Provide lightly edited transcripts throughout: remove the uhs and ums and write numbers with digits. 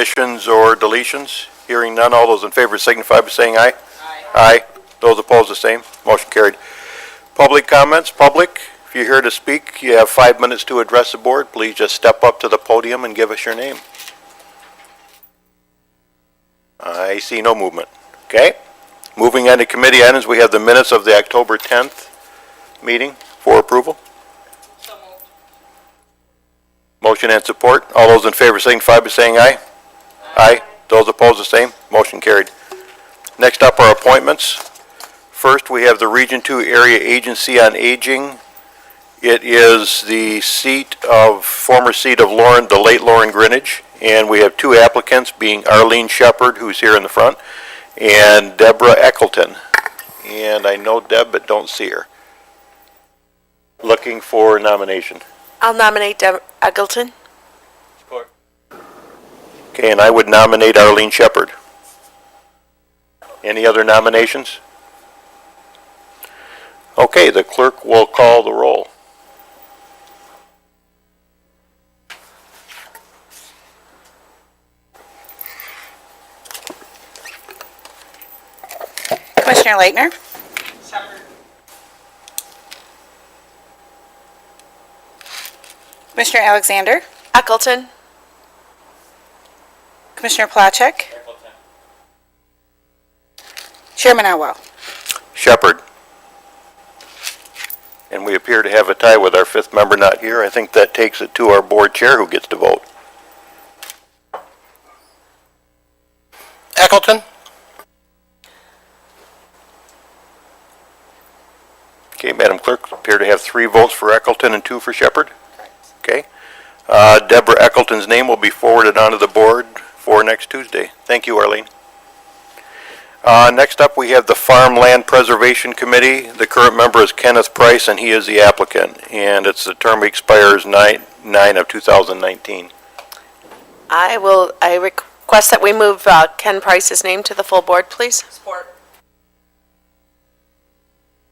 additions or deletions? Hearing none, all those in favor signify by saying aye. Aye. Aye. Those opposed, the same. Motion carried. Public comments. Public, if you're here to speak, you have 5 minutes to address the board. Please just step up to the podium and give us your name. I see no movement. Okay. Moving on to committee items, we have the minutes of the October 10th meeting for approval. So moved. Motion and support. All those in favor signify by saying aye. Aye. Those opposed, the same. Motion carried. Next up are appointments. First, we have the Region 2 Area Agency on Aging. It is the former seat of the late Lauren Greenidge, and we have two applicants, being Arlene Shepard, who's here in the front, and Deborah Eccleton. And I know Deb, but don't see her. Looking for a nomination. I'll nominate Deb Eggleton. Support. Okay, and I would nominate Arlene Shepard. Any other nominations? Okay, the clerk will call the roll. Commissioner Leitner, Shepard. Commissioner Alexander, Eggleton. Commissioner Placzek, Chairman Elwell. Shepard. And we appear to have a tie with our fifth member not here. I think that takes it to our board chair who gets to vote. Eccleton. Okay, Madam Clerk, appear to have 3 votes for Eccleton and 2 for Shepard. Okay. Deborah Eccleton's name will be forwarded onto the board for next Tuesday. Thank you, Arlene. Next up, we have the Farmland Preservation Committee. The current member is Kenneth Price, and he is the applicant. And the term expires 9 of 2019. I request that we move Ken Price's name to the full board, please. Support.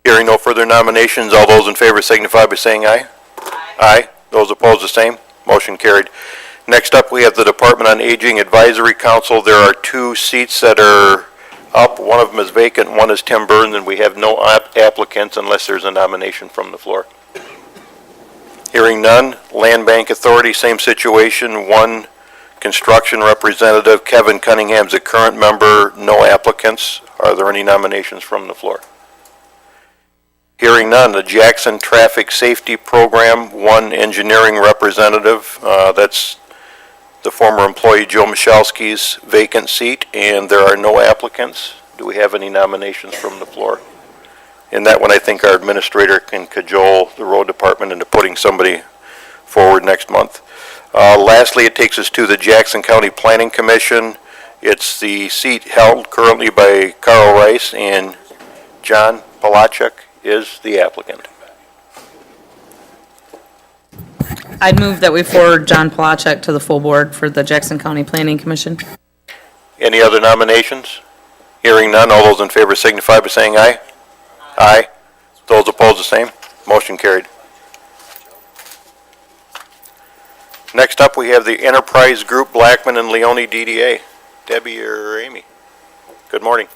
Hearing no further nominations, all those in favor signify by saying aye. Aye. Aye. Those opposed, the same. Motion carried. Next up, we have the Department on Aging Advisory Council. There are 2 seats that are up. One of them is vacant, one is Tim Burns, and we have no applicants unless there's a nomination from the floor. Hearing none. Land Bank Authority, same situation. 1 construction representative. Kevin Cunningham's the current member. No applicants. Are there any nominations from the floor? Hearing none. The Jackson Traffic Safety Program, 1 engineering representative. That's the former employee Joe Michalski's vacant seat, and there are no applicants. Do we have any nominations from the floor? In that one, I think our administrator can cajole the road department into putting somebody forward next month. Lastly, it takes us to the Jackson County Planning Commission. It's the seat held currently by Carl Rice, and John Palachuk is the applicant. I'd move that we forward John Palachuk to the full board for the Jackson County Planning Commission. Any other nominations? Hearing none, all those in favor signify by saying aye. Aye. Those opposed, the same. Motion carried. Next up, we have the Enterprise Group, Blackman and Leone DDA. Debbie or Amy? Good morning.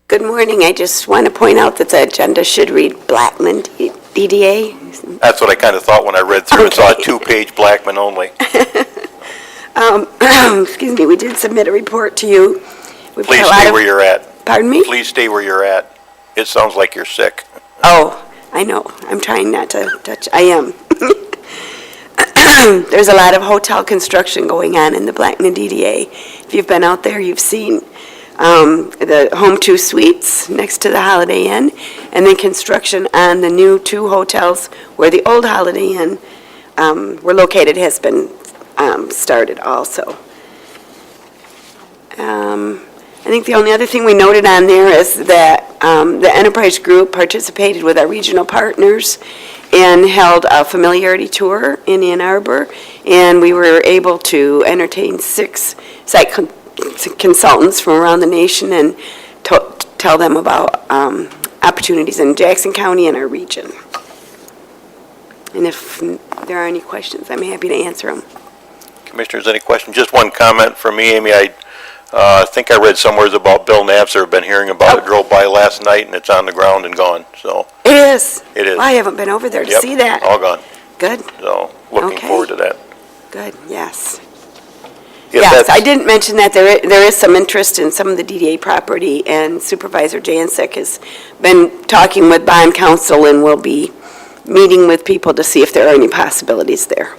Good morning. I just want to point out that the agenda should read Blackman DDA. That's what I kind of thought when I read through and saw a Okay. 2-page Blackman only. Excuse me, we did submit a report to you. We've got Please a lot stay of- where you're at. Pardon me? Please stay where you're at. It sounds like you're sick. Oh, I know. I'm trying not to touch. I am. There's a lot of hotel construction going on in the Blackman DDA. If you've been out there, you've seen the Home 2 Suites next to the Holiday Inn, and then construction on the new 2 hotels where the old Holiday Inn were located has been started also. I think the only other thing we noted on there is that the Enterprise Group participated with our regional partners and held a familiarity tour in Ann Arbor, and we were able to entertain 6 site consultants from around the nation and tell them about opportunities in Jackson County and our region. And if there are any questions, I'm happy to answer them. Commissioners, any questions? Just one comment from me, Amy. I think I read somewhere about Bill Napser. I've been hearing about it. Drove by last night, and it's on the ground and gone, so. It is? It is. I haven't been over there to Yep, see that. all gone. Good, So, looking Okay. forward to that. good, yes. If Yes, that's- I didn't mention that there is some interest in some of the DDA property, and Supervisor Jancic has been talking with bond counsel and will be meeting with people to see if there are any possibilities there.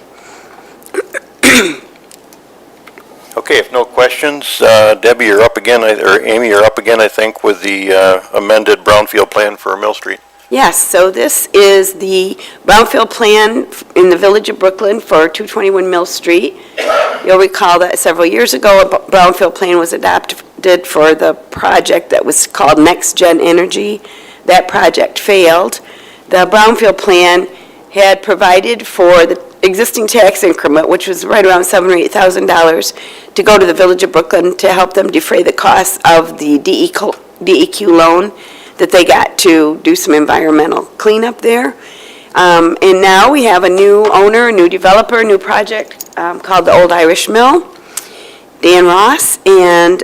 Okay, if no questions, Debbie, you're up again, or Amy, you're up again, I think, with the amended brownfield plan for Mill Street. Yes, so this is the brownfield plan in the Village of Brooklyn for 221 Mill Street. You'll recall that several years ago, a brownfield plan was adopted for the project that was called Next Gen Energy. That project failed. The brownfield plan had provided for the existing tax increment, which was right around $7,000 or $8,000, to go to the Village of Brooklyn to help them defray the costs of the DEQ loan that they got to do some environmental cleanup there. And now we have a new owner, a new developer, a new project called the Old Irish Mill, Dan Ross. And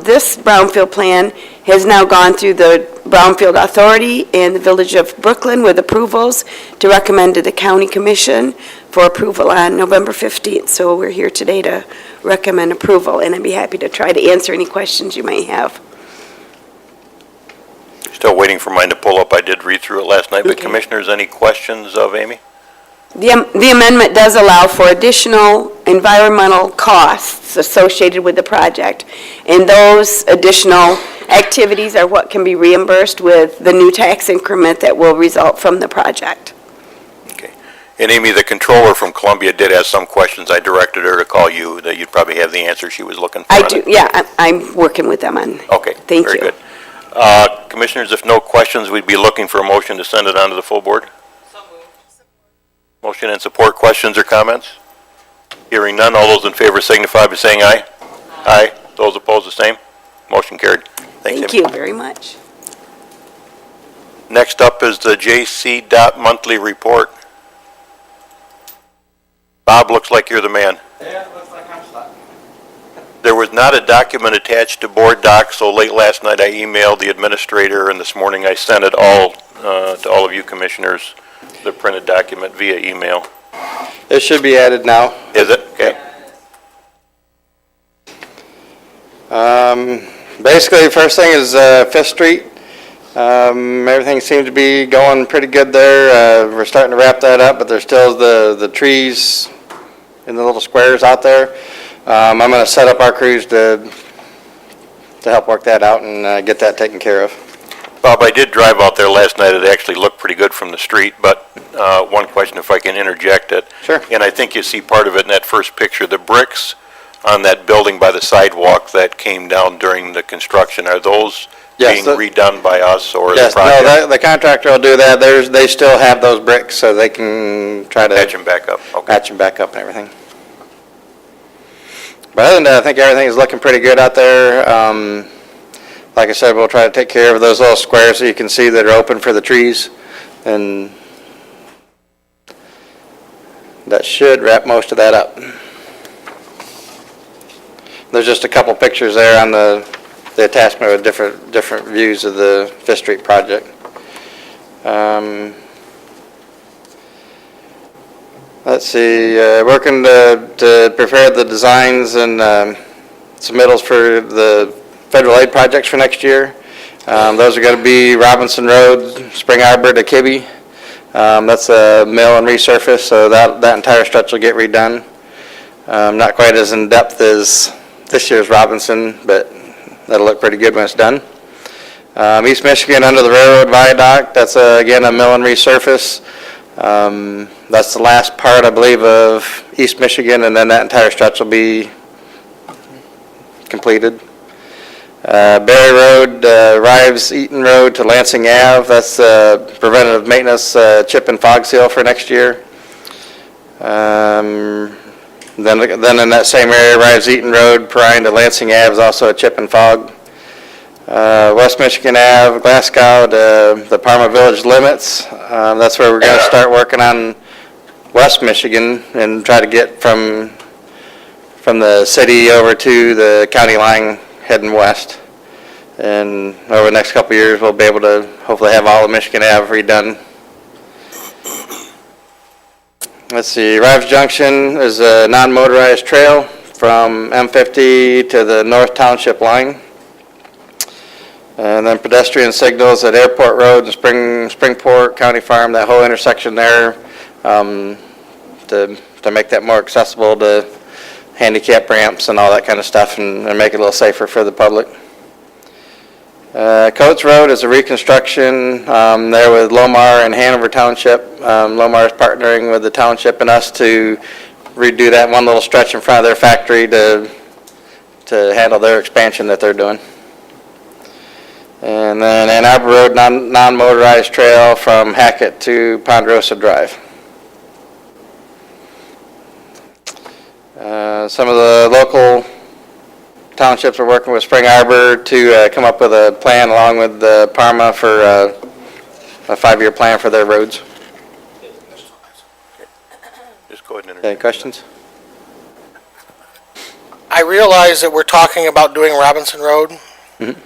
this brownfield plan has now gone through the Brownfield Authority and the Village of Brooklyn with approvals to recommend to the County Commission for approval on November 15th. So we're here today to recommend approval, and I'd be happy to try to answer any questions you may have. Still waiting for mine to pull up. I did read through it last night, but Okay. Commissioners, any questions of Amy? The amendment does allow for additional environmental costs associated with the project, and those additional activities are what can be reimbursed with the new tax increment that will result from the project. Okay. And Amy, the controller from Columbia did have some questions. I directed her to call you, that you'd probably have the answer she was looking for. I on do, it. yeah, I'm working with them on. Okay. Thank Very you. good. Commissioners, if no questions, we'd be looking for a motion to send it on to the full board. So moved. Motion and support, questions or comments? Hearing none, all those in favor signify by saying aye. Aye. Those opposed, the same. Motion carried. Thanks, Thank Amy. you very much. Next up is the JC Dot monthly report. Bob, looks like you're the man. Yeah, looks like I'm stuck. There was not a document attached to board docs, so late last night I emailed the administrator, and this morning I sent it all to all of you commissioners, the printed document via email. It should be added now. Is it? Okay. Basically, first thing is Fifth Street. Everything seems to be going pretty good there. We're starting to wrap that up, but there's still the trees in the little squares out there. I'm going to set up our crews to help work that out and get that taken care of. Bob, I did drive out there last night. It actually looked pretty good from the street, but one question, if I can interject it. Sure. And I think you see part of it in that first picture. The bricks on that building by the sidewalk that came down during the construction, are those Yes, being redone by us or the Yes, project? no, the contractor will do that. They still have those bricks, so they can try to Patch them back up? Okay. patch them back up and everything. But other than that, I think everything is looking pretty good out there. Like I said, we'll try to take care of those little squares so you can see that are open for the trees. And that should wrap most of that up. There's just a couple pictures there on the attachment with different views of the Fifth Street project. Let's see, working to prepare the designs and submittals for the federal aid projects for next year. Those are going to be Robinson Road, Spring Arbor to Kibbe. That's a mill and resurface, so that entire stretch will get redone. Not quite as in-depth as this year's Robinson, but that'll look pretty good when it's done. East Michigan under the railroad viaduct, that's again a mill and resurface. That's the last part, I believe, of East Michigan, and then that entire stretch will be completed. Berry Road, Rives Eaton Road to Lansing Ave, that's preventative maintenance chip and fog seal for next year. Then in that same area, Rives Eaton Road, Perrine to Lansing Ave is also a chip and fog. West Michigan Ave, Glasgow to the Parma Village limits. That's where we're going to start working on West Michigan and try to get from from the city over to the county line heading west. And over the next couple of years, we'll be able to hopefully have all of Michigan Ave redone. Let's see, Rives Junction is a non-motorized trail from M50 to the North Township line. And then pedestrian signals at Airport Road and Springport, County Farm, that whole intersection there, to make that more accessible to handicap ramps and all that kind of stuff, and make it a little safer for the public. Coates Road is a reconstruction there with Lomar and Hanover Township. Lomar is partnering with the township and us to redo that one little stretch in front of their factory to handle their expansion that they're doing. And then Ann Arbor Road, non-motorized trail from Hackett to Ponderosa Drive. Some of the local townships are working with Spring Arbor to come up with a plan along with Parma for a 5-year plan for their roads. Just go ahead and Any entertain. questions? I realize that we're talking about doing Robinson Road, Mhm.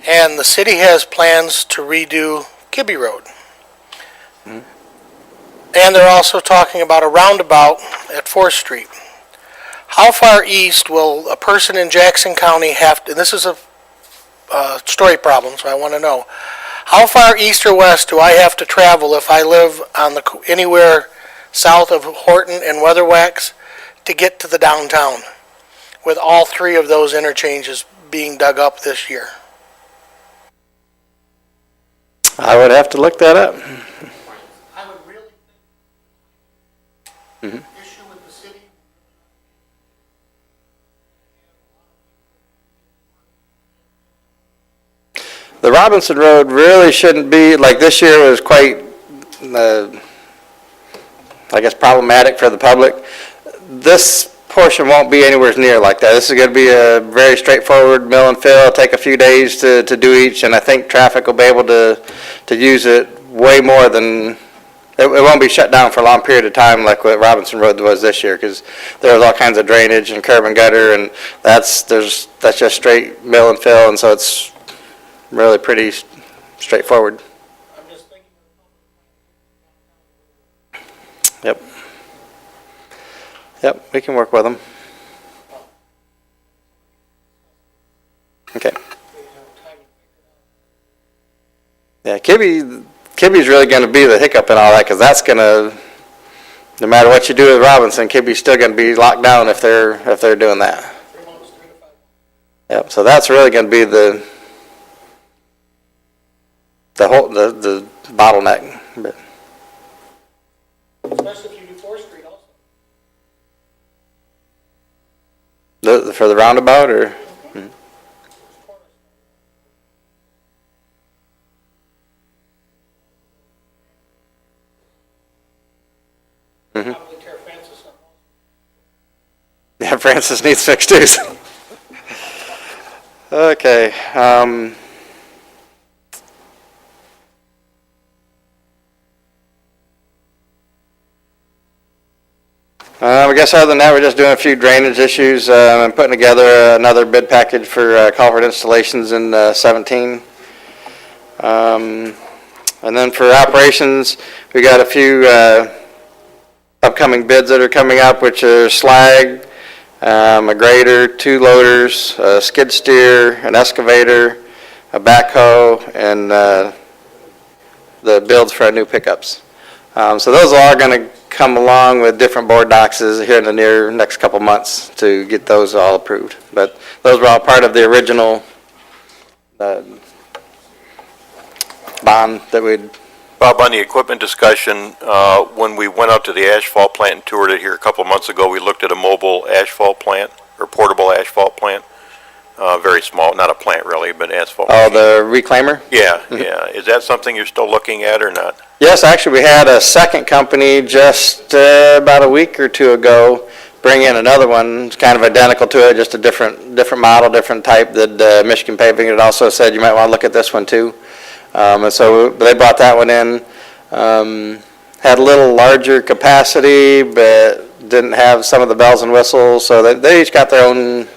and the city has plans to redo Kibbe Road. And they're also talking about a roundabout at 4th Street. How far east will a person in Jackson County have to, and this is a story problem, so I want to know, how far east or west do I have to travel if I live on anywhere south of Horton and Weatherwax to get to the downtown, with all 3 of those interchanges being dug up this year? I would have to look that up. I would really Mhm. issue with the city. The Robinson Road really shouldn't be, like this year was quite, I guess, problematic for the public. This portion won't be anywhere near like that. This is going to be a very straightforward mill and fill. It'll take a few days to do each, and I think traffic will be able to use it way more than, it won't be shut down for a long period of time like what Robinson Road was this year, because there was all kinds of drainage and curb and gutter, and that's just straight mill and fill, and so it's really pretty straightforward. I'm just thinking. Yep. Yep, we can work with them. Okay. Yeah, Kibbe's really going to be the hiccup in all that, because that's going to, no matter what you do with Robinson, Kibbe's still going to be locked down if they're doing that. 3 months, 3 to 5 months. Yep. So that's really going to be the bottleneck. But Especially if you do 4th Street also. for the roundabout, or Probably tear Francis up. yeah, Francis needs fixed too. So. Okay. I guess other than that, we're just doing a few drainage issues. I'm putting together another bid package for culvert installations in 17. And then for operations, we got a few upcoming bids that are coming up, which are slag, a grader, 2 loaders, a skid steer, an excavator, a backhoe, and the builds for our new pickups. So those are all going to come along with different board docs here in the next couple months to get those all approved. But those were all part of the original bond that we'd. Bob, on the equipment discussion, when we went out to the asphalt plant and toured it here a couple of months ago, we looked at a mobile asphalt plant, or portable asphalt plant. Very small, not a plant really, but asphalt. Oh, machine. the reclaimer? Yeah, yeah. Is that something you're still looking at or not? Yes, actually, we had a second company just about a week or 2 ago bring in another one. It's kind of identical to it, just a different model, different type that Michigan Paving had also said you might want to look at this one too. And so they brought that one in. Had a little larger capacity, but didn't have some of the bells and whistles, so they each got their own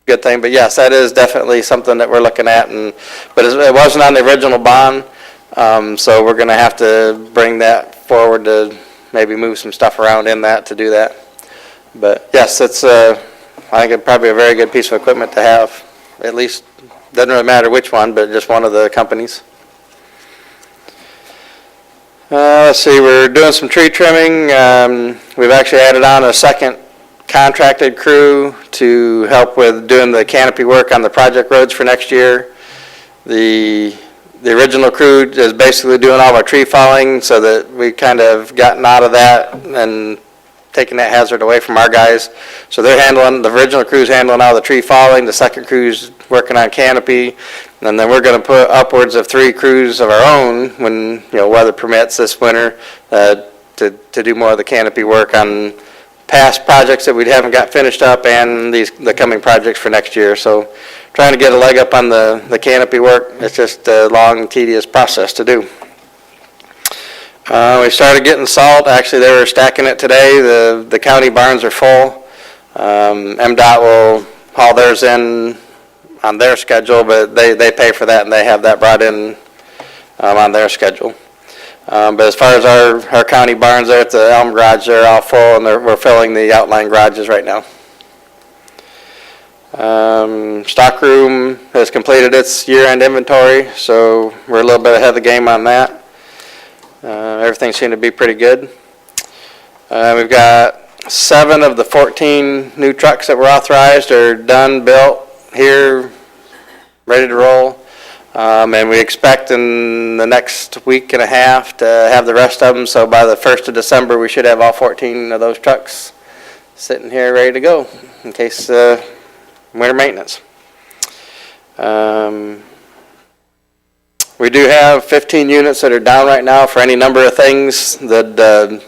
good thing. But yes, that is definitely something that we're looking at, but it wasn't on the original bond, so we're going to have to bring that forward to maybe move some stuff around in that to do that. But yes, it's I think it's probably a very good piece of equipment to have. At least, doesn't really matter which one, but just one of the companies. Let's see, we're doing some tree trimming. We've actually added on a second contracted crew to help with doing the canopy work on the project roads for next year. The original crew is basically doing all our tree falling, so that we kind of gotten out of that and taking that hazard away from our guys. So they're handling, the original crew's handling all the tree falling, the second crew's working on canopy, and then we're going to put upwards of 3 crews of our own when, weather permits this winter, to do more of the canopy work on past projects that we haven't got finished up and the coming projects for next year. So trying to get a leg up on the canopy work. It's just a long, tedious process to do. We started getting salt. Actually, they were stacking it today. The county barns are full. MDOT will haul theirs in on their schedule, but they pay for that, and they have that brought in on their schedule. But as far as our county barns there at the Elm Garage, they're all full, and we're filling the outlying garages right now. Stockroom has completed its year-end inventory, so we're a little bit ahead of the game on that. Everything seemed to be pretty good. We've got 7 of the 14 new trucks that were authorized are done, built, here, ready to roll. And we expect in the next week and a half to have the rest of them. So by the 1st of December, we should have all 14 of those trucks sitting here ready to go in case winter maintenance. We do have 15 units that are down right now for any number of things. That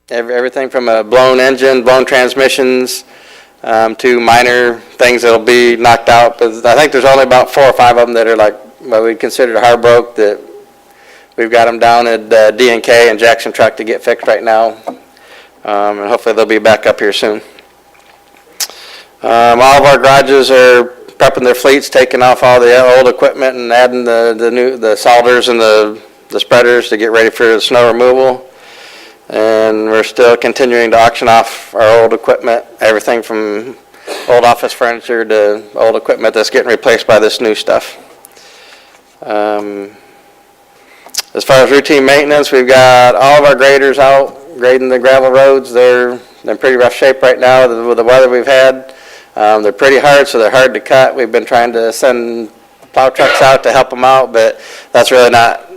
everything from a blown engine, blown transmissions, to minor things that'll be knocked out. But I think there's only about 4 or 5 of them that are like what we consider hard broke, that we've got them down at D&K and Jackson Truck to get fixed right now. And hopefully they'll be back up here soon. All of our garages are prepping their fleets, taking off all the old equipment and adding the salters and the spreaders to get ready for the snow removal. And we're still continuing to auction off our old equipment, everything from old office furniture to old equipment that's getting replaced by this new stuff. As far as routine maintenance, we've got all of our graders out grading the gravel roads. They're in pretty rough shape right now with the weather we've had. They're pretty hard, so they're hard to cut. We've been trying to send plow trucks out to help them out, but that's really not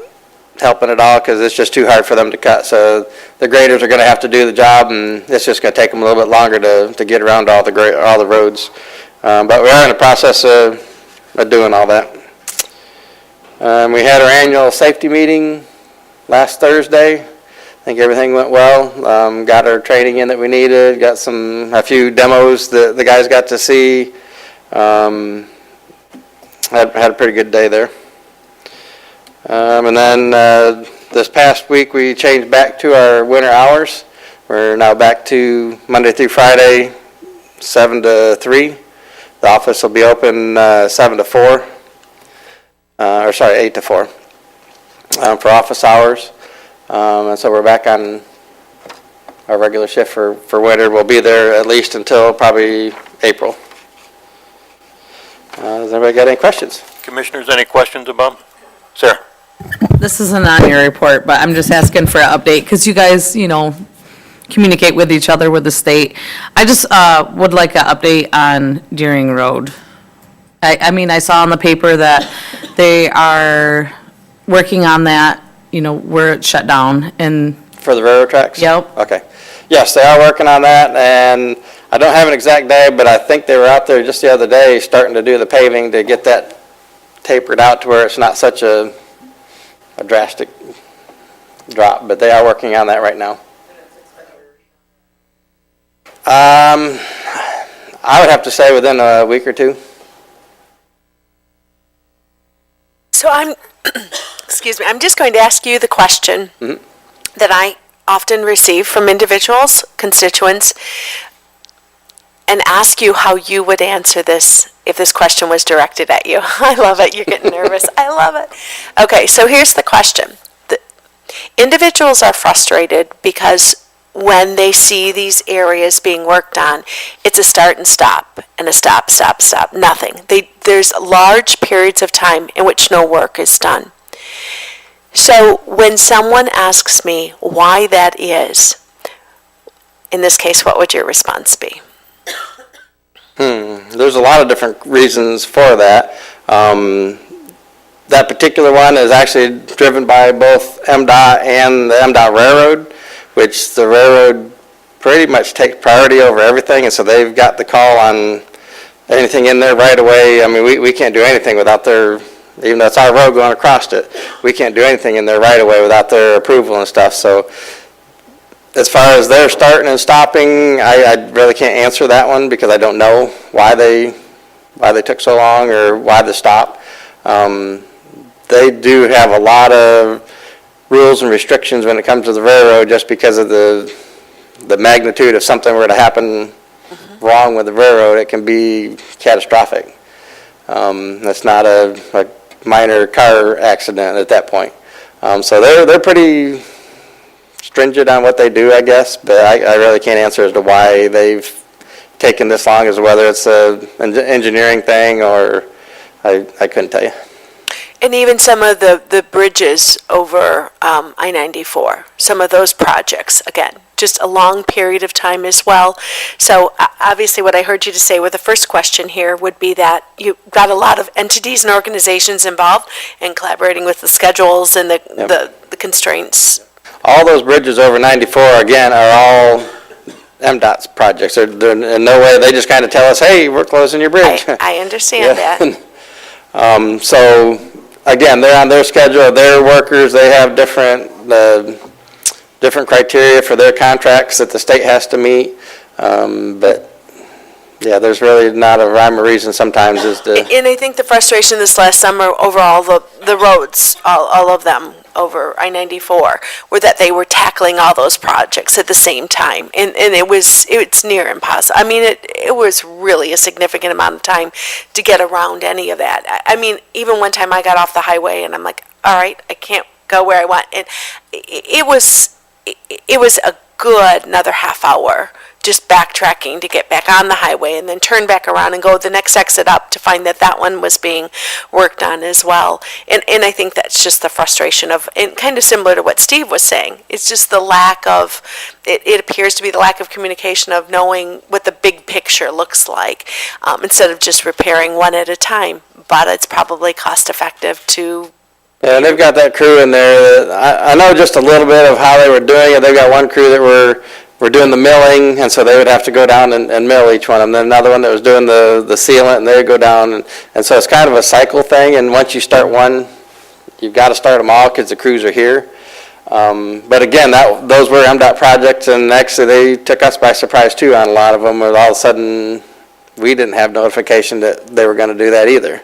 helping at all because it's just too hard for them to cut. So the graders are going to have to do the job, and it's just going to take them a little bit longer to get around all the roads. But we are in the process of doing all that. We had our annual safety meeting last Thursday. I think everything went well. Got our training in that we needed. Got a few demos that the guys got to see. Had a pretty good day there. And then this past week we changed back to our winter hours. We're now back to Monday through Friday, 7 to 3. The office will be open 7 to 4. 8 to 4 for office hours. And so we're back on our regular shift for winter. We'll be there at least until probably April. Does anybody got any questions? Commissioners, any questions about? Sarah? This isn't on your report, but I'm just asking for an update, because you guys, communicate with each other with the state. I just would like an update on Deering Road. I saw on the paper that they are working on that, where it's shut down, and... For the railroad tracks? Yep. Okay. Yes, they are working on that, and I don't have an exact day, but I think they were out there just the other day starting to do the paving to get that tapered out to where it's not such a drastic drop, but they are working on that right now. I would have to say within a week or 2. So excuse me, I'm just going to ask you the question that often receive from individuals, constituents, and ask you how you would answer this if this question was directed at you. I love it. You're getting nervous. I love it. Okay, so here's the question. Individuals are frustrated because when they see these areas being worked on, it's a start and stop, and a stop, stop, stop, nothing. There's large periods of time in which no work is done. So when someone asks me why that is, in this case, what would your response be? There's a lot of different reasons for that. That particular one is actually driven by both MDOT and the MDOT Railroad, which the railroad pretty much takes priority over everything, and so they've got the call on anything in there right away. I mean, we can't do anything without their, even though it's our road going across it, we can't do anything in there right away without their approval and stuff. So as far as their starting and stopping, I really can't answer that one because I don't know why they took so long or why the stop. They do have a lot of rules and restrictions when it comes to the railroad just because of the magnitude of something were to happen wrong with the railroad. It can be catastrophic. That's not a minor car accident at that point. So they're pretty stringent on what they do, I guess, but I really can't answer as to why they've taken this long, as whether it's an engineering thing or I couldn't tell you. And even some of the bridges over I-94, some of those projects, again, just a long period of time as well. So obviously what I heard you to say with the first question here would be that you've got a lot of entities and organizations involved and collaborating with the schedules and the constraints. All those bridges over 94, again, are all MDOT's projects. They're in no way, they just kind of tell us, hey, we're closing your bridge. I understand that. So, again, they're on their schedule, their workers, they have different criteria for their contracts that the state has to meet. But, yeah, there's really not a rhyme or reason sometimes as to... And I think the frustration this last summer over all the roads, all of them over I-94, were that they were tackling all those projects at the same time. And it's near impossible. I mean, it was really a significant amount of time to get around any of that. I mean, even one time I got off the highway and I'm like, all right, I can't go where I want. And it was a good another half hour just backtracking to get back on the highway and then turn back around and go the next exit up to find that one was being worked on as well. And I think that's just the frustration of, and kind of similar to what Steve was saying, it's just the lack of, it appears to be the lack of communication of knowing what the big picture looks like, instead of just repairing one at a time. But it's probably cost effective to... Yeah, and they've got that crew in there. I know just a little bit of how they were doing it. They've got one crew that were doing the milling, and so they would have to go down and mill each one. And then another one that was doing the sealant, and they would go down. And so it's kind of a cycle thing, and once you start one, you've got to start them all because the crews are here. But again, those were MDOT projects, and actually they took us by surprise too on a lot of them, where all of a sudden we didn't have notification that they were going to do that either.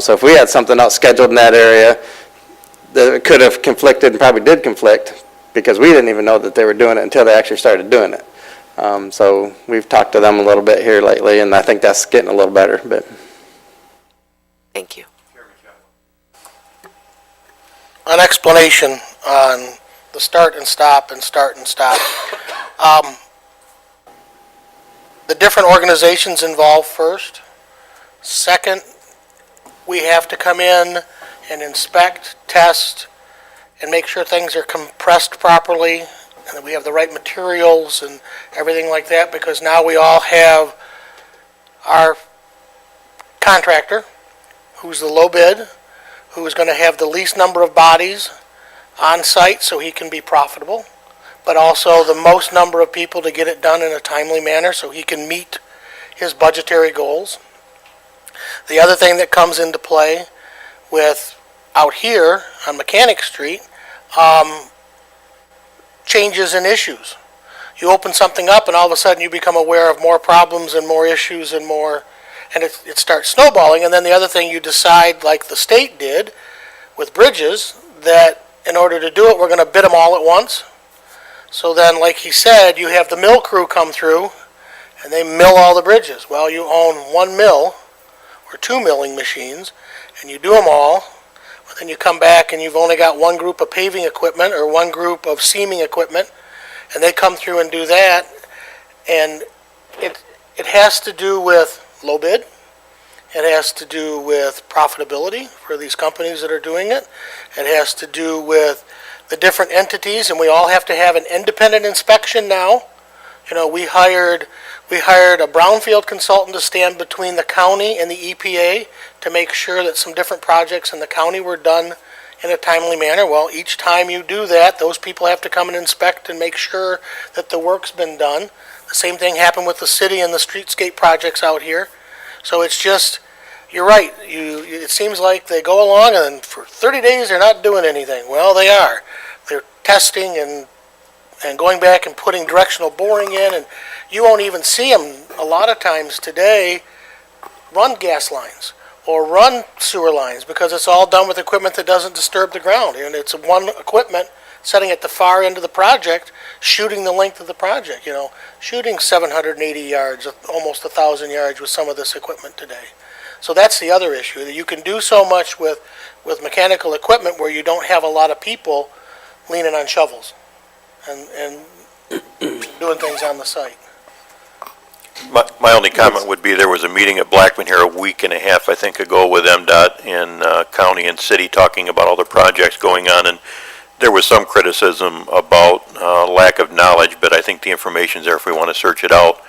So if we had something else scheduled in that area, that could have conflicted and probably did conflict, because we didn't even know that they were doing it until they actually started doing it. So we've talked to them a little bit here lately, and I think that's getting a little better. But Thank you. An explanation on the start and stop and start and stop. The different organizations involved first. Second, we have to come in and inspect, test, and make sure things are compressed properly and that we have the right materials and everything like that, because now we all have our contractor, who's the low bid, who is going to have the least number of bodies on site so he can be profitable, but also the most number of people to get it done in a timely manner so he can meet his budgetary goals. The other thing that comes into play with out here on Mechanic Street, changes in issues. You open something up and all of a sudden you become aware of more problems and more issues and more, and it starts snowballing. And then the other thing, you decide, like the state did with bridges, that in order to do it, we're going to bid them all at once. So then, like he said, you have the mill crew come through, and they mill all the bridges. Well, you own one mill, or two milling machines, and you do them all, but then you come back and you've only got one group of paving equipment or one group of seaming equipment, and they come through and do that, and it has to do with low bid. It has to do with profitability for these companies that are doing it. It has to do with the different entities, and we all have to have an independent inspection now. You know, we hired a brownfield consultant to stand between the county and the EPA to make sure that some different projects in the county were done in a timely manner. Well, each time you do that, those people have to come and inspect and make sure that the work's been done. The same thing happened with the city and the streetscape projects out here. So it's just, you're right, it seems like they go along and for 30 days they're not doing anything. Well, they are. They're testing and going back and putting directional boring in, and you won't even see them a lot of times today run gas lines or run sewer lines because it's all done with equipment that doesn't disturb the ground. And it's one equipment setting at the far end of the project, shooting the length of the project, shooting 780 yards, almost 1,000 yards with some of this equipment today. So that's the other issue, that you can do so much with mechanical equipment where you don't have a lot of people leaning on shovels and doing things on the site. My only comment would be there was a meeting at Blackman here a week and a half, I think, ago with MDOT and county and city talking about all the projects going on, and there was some criticism about lack of knowledge, but I think the information's there if we want to search it out.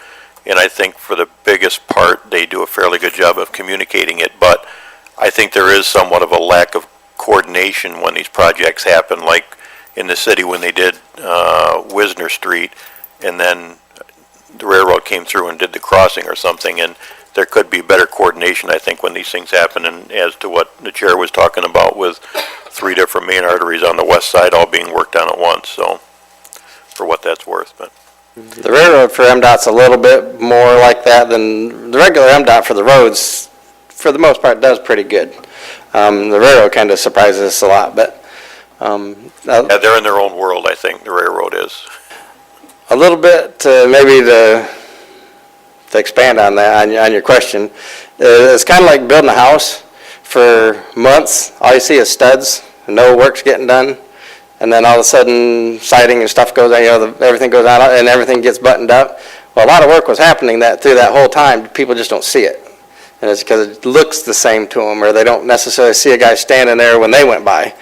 And I think for the biggest part, they do a fairly good job of communicating it, but I think there is somewhat of a lack of coordination when these projects happen, like in the city when they did Wisner Street, and then the railroad came through and did the crossing or something, and there could be better coordination, I think, when these things happen, and as to what the chair was talking about with 3 different main arteries on the west side all being worked on at once, so, for what that's worth, but. The railroad for MDOT's a little bit more like that than the regular MDOT for the roads, for the most part, does pretty good. The railroad kind of surprises us a lot, but Yeah, they're in their own world, I think, the railroad is. a little bit, maybe to expand on that, on your question, it's kind of like building a house. For months, all you see is studs, and no work's getting done. And then all of a sudden, siding and stuff goes, everything goes out and everything gets buttoned up. Well, a lot of work was happening through that whole time. People just don't see it. And it's because it looks the same to them, or they don't necessarily see a guy standing there when they went by.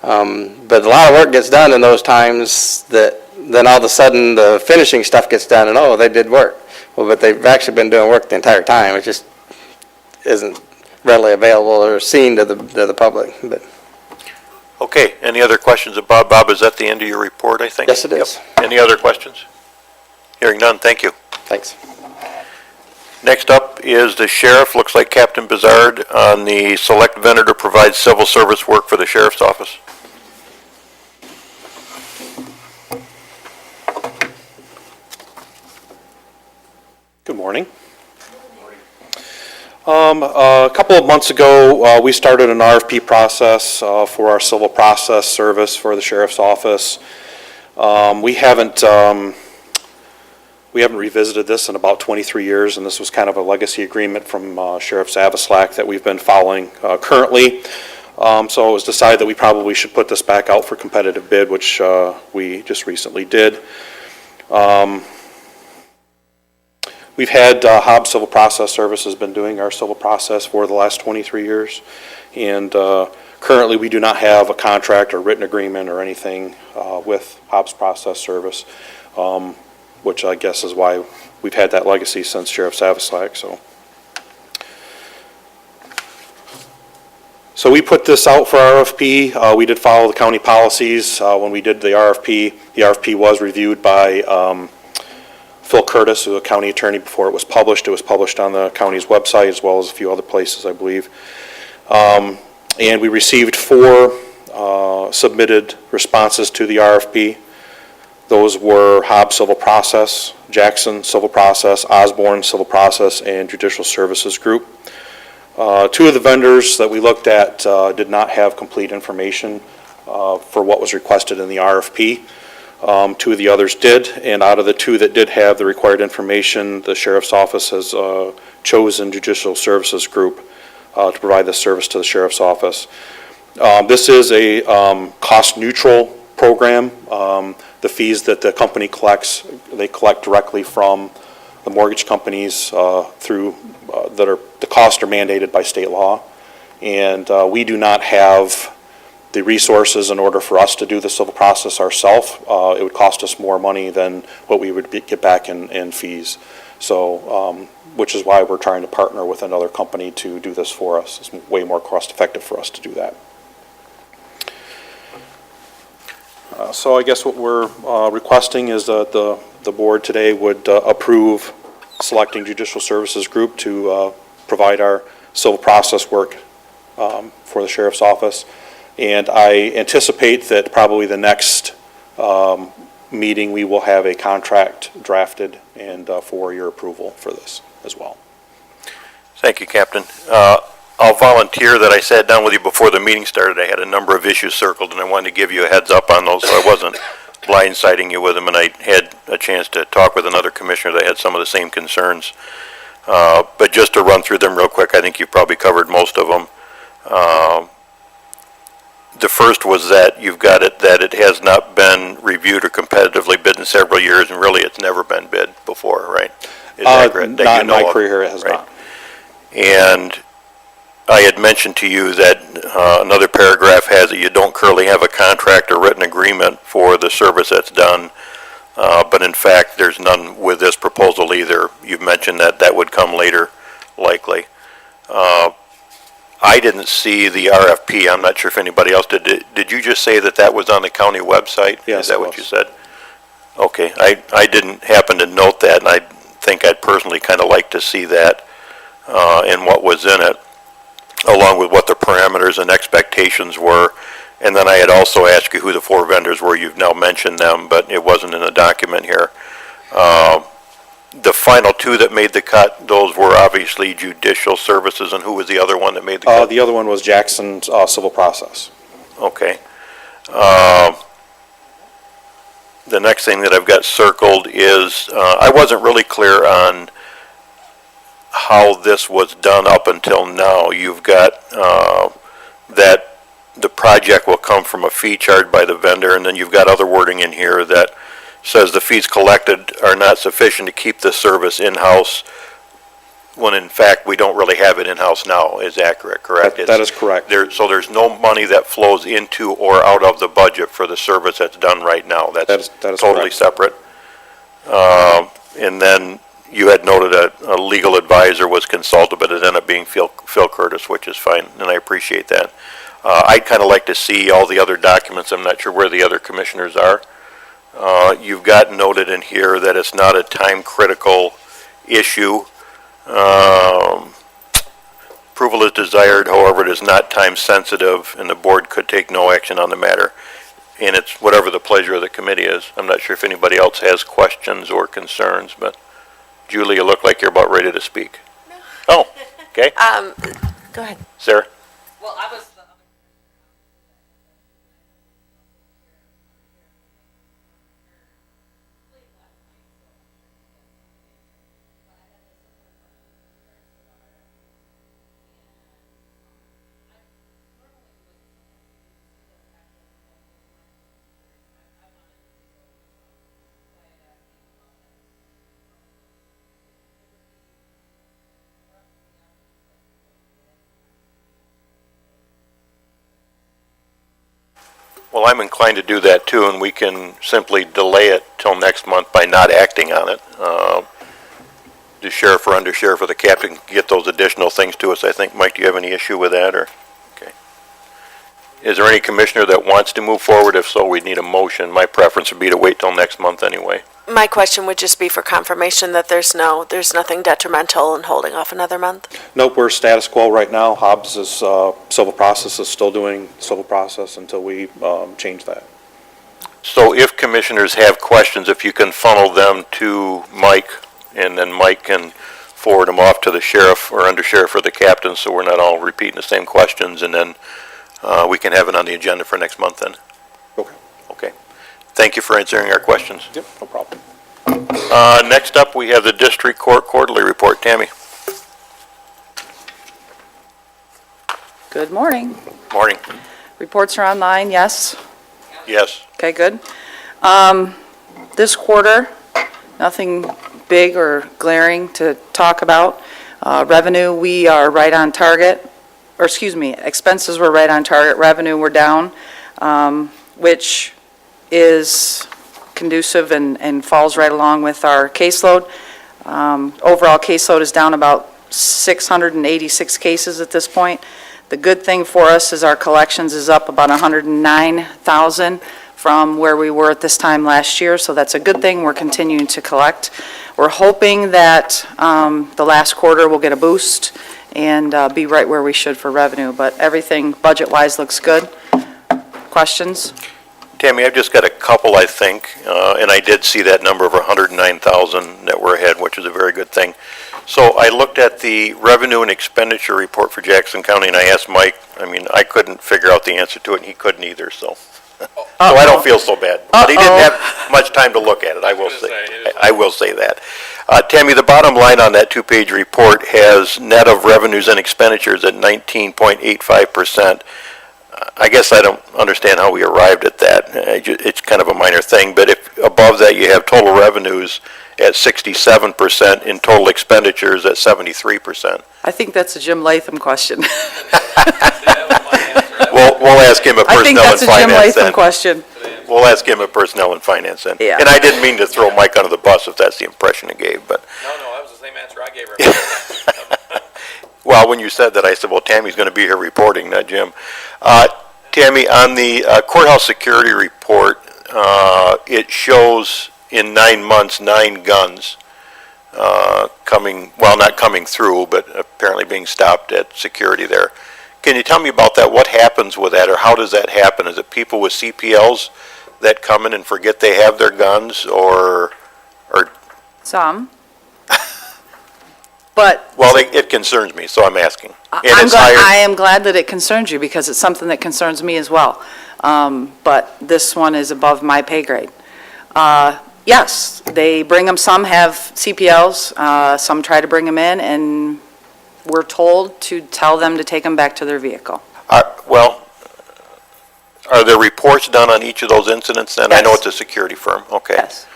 But a lot of work gets done in those times that then all of a sudden the finishing stuff gets done and, oh, they did work. Well, but they've actually been doing work the entire time. It just isn't readily available or seen to the public. But Okay, any other questions of Bob? Bob, is that the end of your report, I think? yes, it is. Yep. Any other questions? Hearing none, thank you. Thanks. Next up is the sheriff. Looks like Captain Bizard on the select vendor to provide civil service work for the sheriff's office. Good morning. A couple of months ago, we started an RFP process for our civil process service for the sheriff's office. We haven't revisited this in about 23 years, and this was kind of a legacy agreement from Sheriff Zavislak that we've been following currently. So it was decided that we probably should put this back out for competitive bid, which we just recently did. We've had Hobbs Civil Process Services been doing our civil process for the last 23 years, and currently we do not have a contract or written agreement or anything with Hobbs Process Service, which I guess is why we've had that legacy since Sheriff Zavislak. So we put this out for RFP. We did follow the county policies when we did the RFP. The RFP was reviewed by Phil Curtis, who was a county attorney before it was published. It was published on the county's website as well as a few other places, I believe. And we received 4 submitted responses to the RFP. Those were Hobbs Civil Process, Jackson Civil Process, Osborne Civil Process, and Judicial Services Group. 2 of the vendors that we looked at did not have complete information for what was requested in the RFP. Two of the others did, and out of the two that did have the required information, the sheriff's office has chosen Judicial Services Group to provide this service to the sheriff's office. This is a cost-neutral program. The fees that the company collects, they collect directly from the mortgage companies through the costs are mandated by state law, and we do not have the resources in order for us to do the civil process ourselves. It would cost us more money than what we would get back in fees. So, which is why we're trying to partner with another company to do this for us. It's way more cost effective for us to do that. So I guess what we're requesting is that the board today would approve selecting Judicial Services Group to provide our civil process work for the sheriff's office. And I anticipate that probably the next meeting, we will have a contract drafted and for your approval for this as well. Thank you, Captain. I'll volunteer that I sat down with you before the meeting started. I had a number of issues circled, and I wanted to give you a heads up on those, so I wasn't blindsiding you with them, and I had a chance to talk with another commissioner that had some of the same concerns. But just to run through them real quick, I think you probably covered most of them. The first was that you've got it, that it has not been reviewed or competitively bid in several years, and really it's never been bid before, right? Is that correct? That Not you in know my of? career, it has Right. not. And I had mentioned to you that another paragraph has that you don't currently have a contract or written agreement for the service that's done, but in fact, there's none with this proposal either. You've mentioned that that would come later, likely. I didn't see the RFP. I'm not sure if anybody else did. Did you just say that that was on the county website? Yes, Is that it what was. you said? Okay, I didn't happen to note that, and I think I'd personally kind of like to see that and what was in it, along with what the parameters and expectations were. And then I had also asked you who the four vendors were. You've now mentioned them, but it wasn't in the document here. The final two that made the cut, those were obviously Judicial Services, and who was the other one that made the cut? The other one was Jackson's civil process. Okay. The next thing that I've got circled is, I wasn't really clear on how this was done up until now. You've got that the project will come from a fee charged by the vendor, and then you've got other wording in here that says the fees collected are not sufficient to keep the service in-house, when in fact we don't really have it in-house now. Is accurate, correct? That is correct. So there's no money that flows into or out of the budget for the service that's done right now. That's That is totally correct. separate. And then you had noted a legal advisor was consulted, but it ended up being Phil Curtis, which is fine, and I appreciate that. I'd kind of like to see all the other documents. I'm not sure where the other commissioners are. You've got noted in here that it's not a time-critical issue. Approval is desired, however, it is not time-sensitive, and the board could take no action on the matter. And it's whatever the pleasure of the committee is. I'm not sure if anybody else has questions or concerns, but Julie, you look like you're about ready to speak. No. Oh, okay. Go ahead. Sarah? Well, I was. Well, I'm inclined to do that too, and we can simply delay it till next month by not acting on it. The sheriff or undersheriff or the captain can get those additional things to us. I think, Mike, do you have any issue with that, or? Okay. Is there any commissioner that wants to move forward? If so, we'd need a motion. My preference would be to wait till next month anyway. My question would just be for confirmation that there's nothing detrimental in holding off another month. Nope, we're status quo right now. Hobbs is, civil process is still doing civil process until we change that. So if commissioners have questions, if you can funnel them to Mike, and then Mike can forward them off to the sheriff or undersheriff or the captain, so we're not all repeating the same questions, and then we can have it on the agenda for next month then. Okay. Okay. Thank you for answering our questions. Yep, no problem. Next up, we have the District Court Quarterly Report. Tammy? Good morning. Morning. Reports are online, yes? Yes. Okay, good. This quarter, nothing big or glaring to talk about. Revenue, we are right on target, or excuse me, expenses were right on target, revenue were down, which is conducive and falls right along with our caseload. Overall caseload is down about 686 cases at this point. The good thing for us is our collections is up about 109,000 from where we were at this time last year, so that's a good thing. We're continuing to collect. We're hoping that the last quarter will get a boost and be right where we should for revenue, but everything budget-wise looks good. Questions? Tammy, I've just got a couple, I think, and I did see that number of 109,000 that we're ahead, which is a very good thing. So I looked at the revenue and expenditure report for Jackson County, and I asked Mike. I mean, I couldn't figure out the answer to it, and he couldn't either, so I don't feel so bad. But he didn't have much time to look at it, I will say that. Tammy, the bottom line on that two-page report has net of revenues and expenditures at 19.85%. I guess I don't understand how we arrived at that. It's kind of a minor thing, but if above that you have total revenues at 67% and total expenditures at 73%. I think that's a Jim Latham question. We'll ask him at I think Personnel and that's a Jim Finance Latham then. question. We'll ask him at Personnel and Finance then. Yeah. And I didn't mean to throw Mike under the bus if that's the impression he gave, but, No, that was the same answer I gave her. well, when you said that, I said, well, Tammy's going to be here reporting, not Jim. Tammy, on the courthouse security report, it shows in 9 months, 9 guns not coming through, but apparently being stopped at security there. Can you tell me about that? What happens with that, or how does that happen? Is it people with CPLs that come in and forget they have their guns, or? Some. But Well, it concerns me, so I'm asking. And it's I higher. am glad that it concerns you because it's something that concerns me as well. But this one is above my pay grade. Yes, they bring them, some have CPLs, some try to bring them in, and we're told to tell them to take them back to their vehicle. Well, are there reports done on each of those incidents then? I know Yes. it's a security firm, okay. Yes.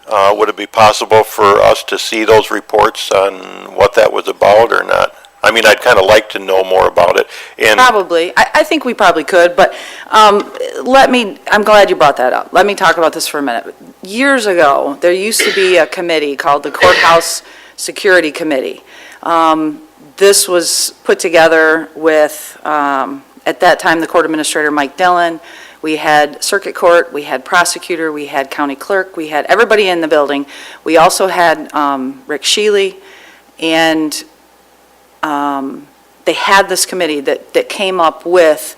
Would it be possible for us to see those reports on what that was about or not? I mean, I'd kind of like to know more about it. And Probably. I think we probably could, but I'm glad you brought that up. Let me talk about this for a minute. Years ago, there used to be a committee called the Courthouse Security Committee. This was put together with, at that time, the court administrator, Mike Dillon. We had circuit court, we had prosecutor, we had county clerk, we had everybody in the building. We also had Rick Shealy, and they had this committee that came up with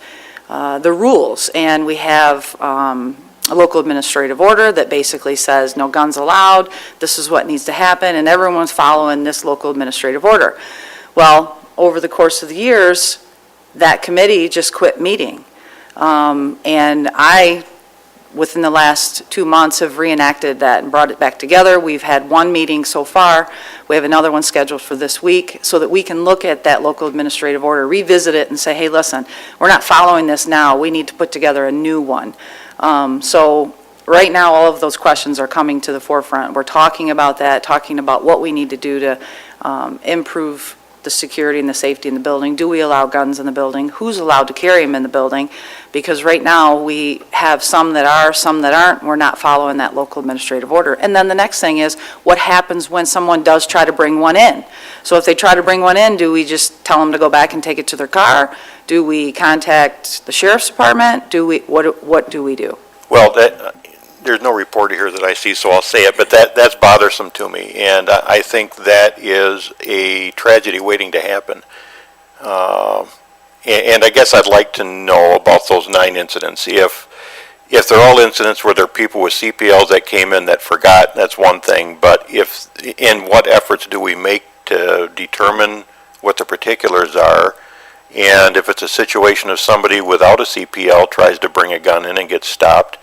the rules. And we have a local administrative order that basically says no guns allowed, this is what needs to happen, and everyone's following this local administrative order. Well, over the course of the years, that committee just quit meeting. And I, within the last 2 months, have reenacted that and brought it back together. We've had one meeting so far. We have another one scheduled for this week so that we can look at that local administrative order, revisit it, and say, hey, listen, we're not following this now. We need to put together a new one. So right now, all of those questions are coming to the forefront. We're talking about that, talking about what we need to do to improve the security and the safety in the building. Do we allow guns in the building? Who's allowed to carry them in the building? Because right now, we have some that are, some that aren't. We're not following that local administrative order. And then the next thing is, what happens when someone does try to bring one in? So if they try to bring one in, do we just tell them to go back and take it to their car? Do we contact the sheriff's department? What do we do? Well, there's no report here that I see, so I'll say it, but that's bothersome to me, and I think that is a tragedy waiting to happen. And I guess I'd like to know about those 9 incidents. If they're all incidents where there are people with CPLs that came in that forgot, that's one thing, but what efforts do we make to determine what the particulars are? And if it's a situation of somebody without a CPL tries to bring a gun in and gets stopped,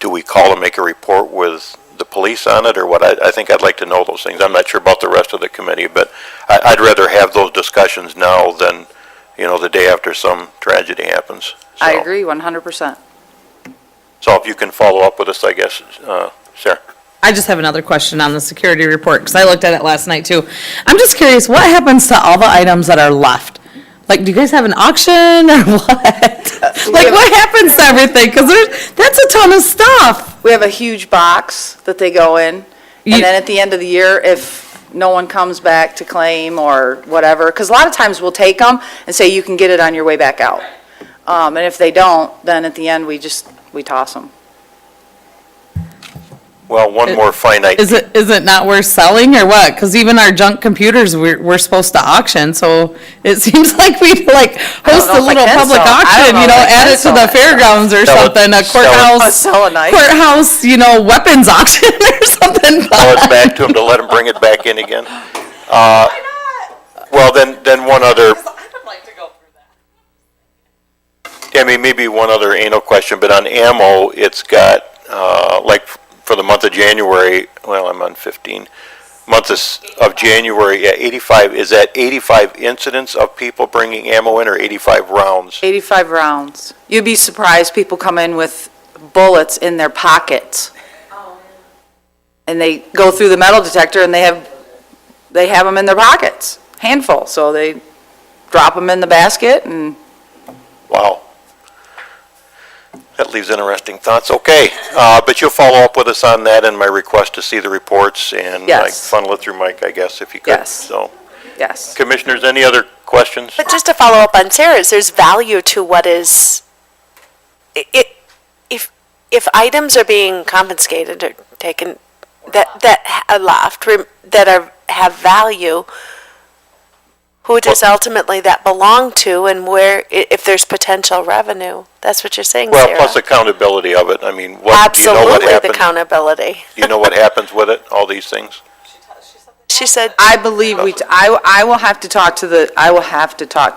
do we call and make a report with the police on it, or what? I think I'd like to know those things. I'm not sure about the rest of the committee, but I'd rather have those discussions now than, the day after some tragedy happens. I So- agree 100%. So if you can follow up with us, I guess, Sarah. I just have another question on the security report, because I looked at it last night too. I'm just curious, what happens to all the items that are left? Like, do you guys have an auction or what? Like, what happens to everything? Because that's a ton of stuff. We have a huge box that they go in, You- and then at the end of the year, if no one comes back to claim or whatever, because a lot of times we'll take them and say, you can get it on your way back out. And if they don't, then at the end, we toss them. Well, one more finite. Is it not worth selling or what? Because even our junk computers, we're supposed to auction, so it seems like we'd host know a if I little can public sell- I auction, don't know if I add can it to sell the that stuff. fairgrounds or Sell it- something, a sell it. courthouse, Sell a knife. weapons auction or something. Call us back to them to let them bring it back in again. Well, then one other, I mean, maybe one other anal question, but on ammo, it's got, for the month of January, well, I'm on 15, of January, 85, is that 85 incidents of people bringing ammo in, or 85 rounds? 85 rounds. You'd be surprised, people come in with bullets in their pockets. And they go through the metal detector and they have them in their pockets, handful. So they drop them in the basket and Wow. That leaves interesting thoughts. Okay, but you'll follow up with us on that and my request to see the reports and Yes. funnel it through Mike, I guess, if you could. Yes. So, yes. Commissioners, any other questions? But just to follow up on Sarah's, there's value to what is, if items are being confiscated or taken, that are left, have value, who does ultimately that belong to, and where, if there's potential revenue? That's what you're saying, Well, Sarah. plus accountability of it. I mean, do you know what Absolutely, the happens? accountability. Do you know what happens with it, all these things? She said, I believe I will have to talk to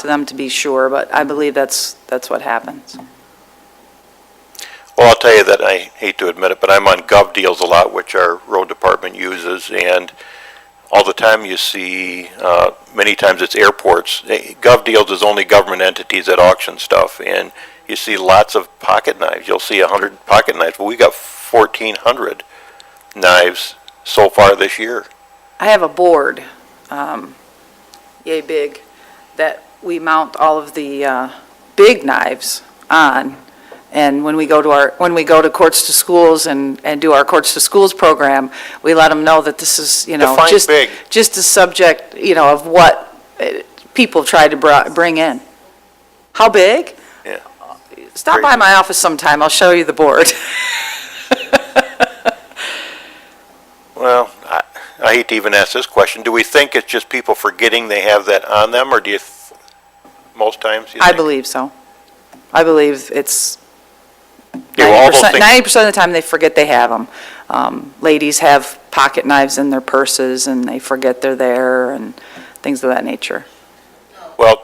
them to be sure, but I believe that's what happens. Well, I'll tell you that, I hate to admit it, but I'm on Gov Deals a lot, which our road department uses, and all the time you see, many times it's airports. Gov Deals is only government entities that auction stuff, and you see lots of pocket knives. You'll see 100 pocket knives, but we got 1,400 knives so far this year. I have a board, yay big, that we mount all of the big knives on. And when we go to Courts to Schools and do our Courts to Schools program, we let them know that this is, Define big. just a subject, of what people try to bring in. How big? Yeah. Stop by my office sometime, I'll show you the board. Well, I hate to even ask this question. Do we think it's just people forgetting they have that on them, or do you, most times, you I think? believe so. I believe it's Yeah, well, all those 90%, things- 90% of the time they forget they have them. Ladies have pocket knives in their purses and they forget they're there and things of that nature. Well,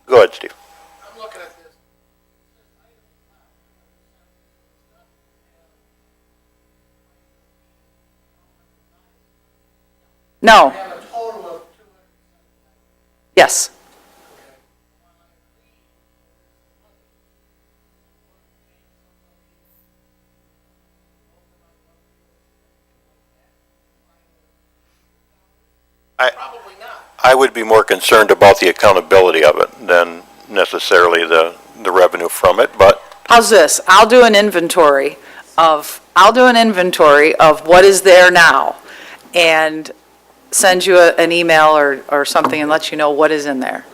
go ahead, Steve. I'm looking at this. No, Have a total of 200. yes. Probably not. I would be more concerned about the accountability of it than necessarily the revenue from it, but How's this? I'll do an inventory of what is there now and send you an email or something and let you know what is in there.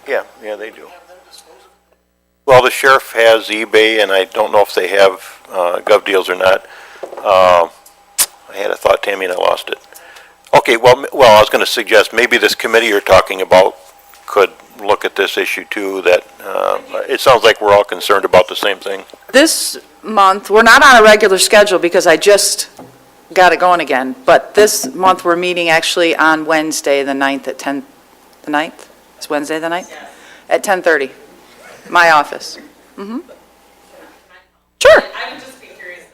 yeah, they do. Well, the sheriff has eBay, and I don't know if they have Gov Deals or not. I had a thought, Tammy, and I lost it. Okay, well, I was going to suggest maybe this committee you're talking about could look at this issue too, that it sounds like we're all concerned about the same thing. This month, we're not on a regular schedule because I just got it going again, but this month we're meeting actually on Wednesday, the 9th at 10, the 9th? It's Wednesday, the 9th? At 10:30, my office. Sure, I would just be curious.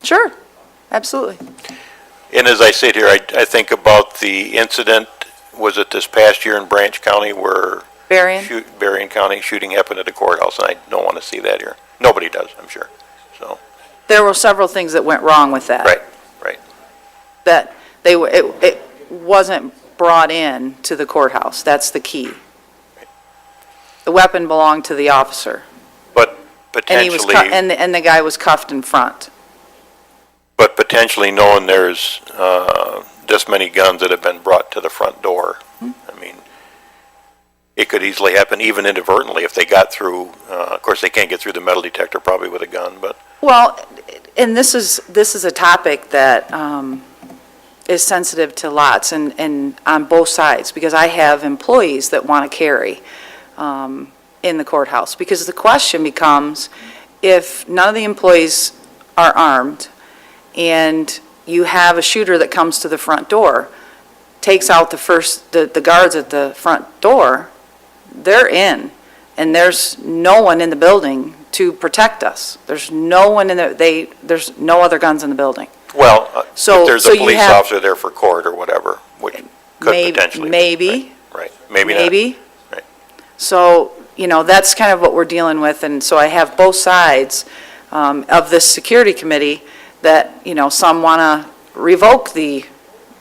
sure, absolutely. And as I sit here, I think about the incident, was it this past year in Branch County where Berrien? Berrien County shooting happened at the courthouse, and I don't want to see that here. Nobody does, I'm sure, so, There were several things that went wrong with that. right. That it wasn't brought in to the courthouse. That's the key. The weapon belonged to the officer. But And he was, potentially, and the guy was cuffed in front. but potentially knowing there's this many guns that have been brought to the front door, I mean, it could easily happen even inadvertently if they got through, of course, they can't get through the metal detector probably with a gun, but, Well, and this is a topic that is sensitive to lots and on both sides, because I have employees that want to carry in the courthouse. Because the question becomes, if none of the employees are armed and you have a shooter that comes to the front door, takes out the guards at the front door, they're in, and there's no one in the building to protect us. There's no one there's no other guns in the building. well, if So- there's so a you police have- officer there for court or whatever, which could potentially. Maybe, Right, maybe not. maybe. Right. So, that's kind of what we're dealing with, and so I have both sides of this security committee that, some want to revoke the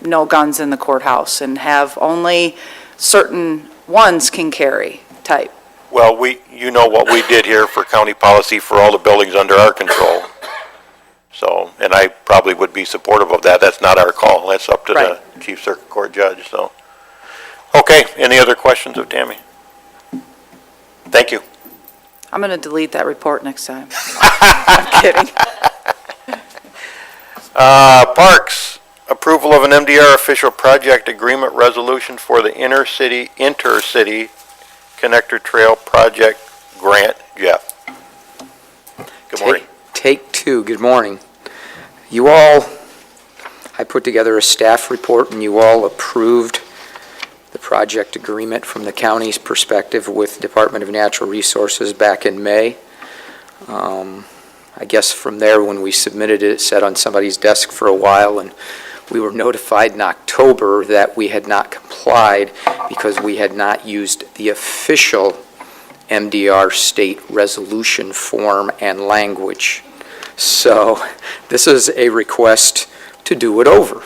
no guns in the courthouse and have only certain ones can carry type. Well, you know what we did here for county policy for all the buildings under our control. So, and I probably would be supportive of that. That's not our call. That's up to the chief circuit court judge, so. Okay, any other questions of Tammy? Thank you. I'm going to delete that report next time. I'm kidding. Parks, approval of an MDR official project agreement resolution for the intercity connector trail project grant. Jeff. Good morning. Take two, good morning. You all, I put together a staff report and you all approved the project agreement from the county's perspective with Department of Natural Resources back in May. I guess from there, when we submitted it, it sat on somebody's desk for a while, and we were notified in October that we had not complied because we had not used the official MDR state resolution form and language. So this is a request to do it over.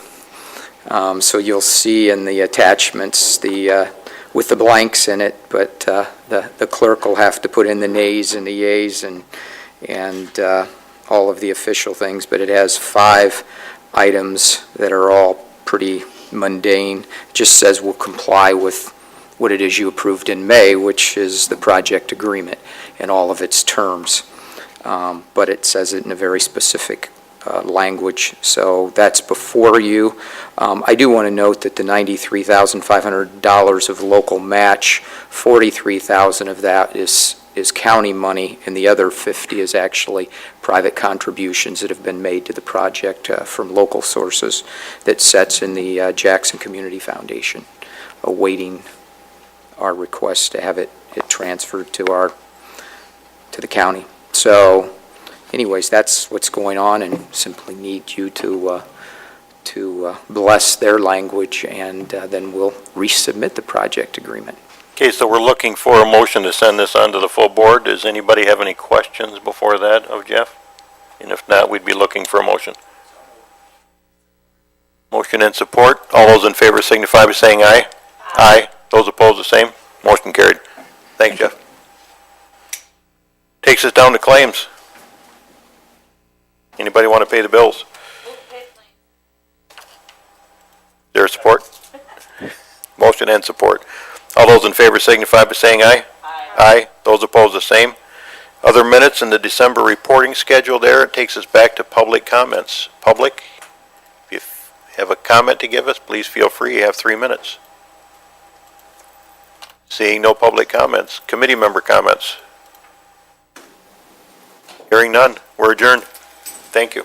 So you'll see in the attachments with the blanks in it, but the clerk will have to put in the nays and the yeas and all of the official things, but it has 5 items that are all pretty mundane. It just says we'll comply with what it is you approved in May, which is the project agreement and all of its terms. But it says it in a very specific language, so that's before you. I do want to note that the $93,500 of local match, $43,000 of that is county money, and the other 50 is actually private contributions that have been made to the project from local sources that sets in the Jackson Community Foundation, awaiting our request to have it transferred to the county. So anyways, that's what's going on, and simply need you to bless their language, and then we'll resubmit the project agreement. Okay, so we're looking for a motion to send this on to the full board. Does anybody have any questions before that of Jeff? And if not, we'd be looking for a motion. Motion and support. All those in favor signify by saying aye. Aye. Those opposed, the same. Motion carried. Thanks, Jeff. Takes us down to claims. Anybody want to pay the bills? There support? Motion and support. All those in favor signify by saying aye. Aye. Those opposed, the same. Other minutes in the December reporting schedule there. It takes us back to public comments. Public, if you have a comment to give us, please feel free. You have 3 minutes. Seeing no public comments. Committee member comments. Hearing none. We're adjourned. Thank you.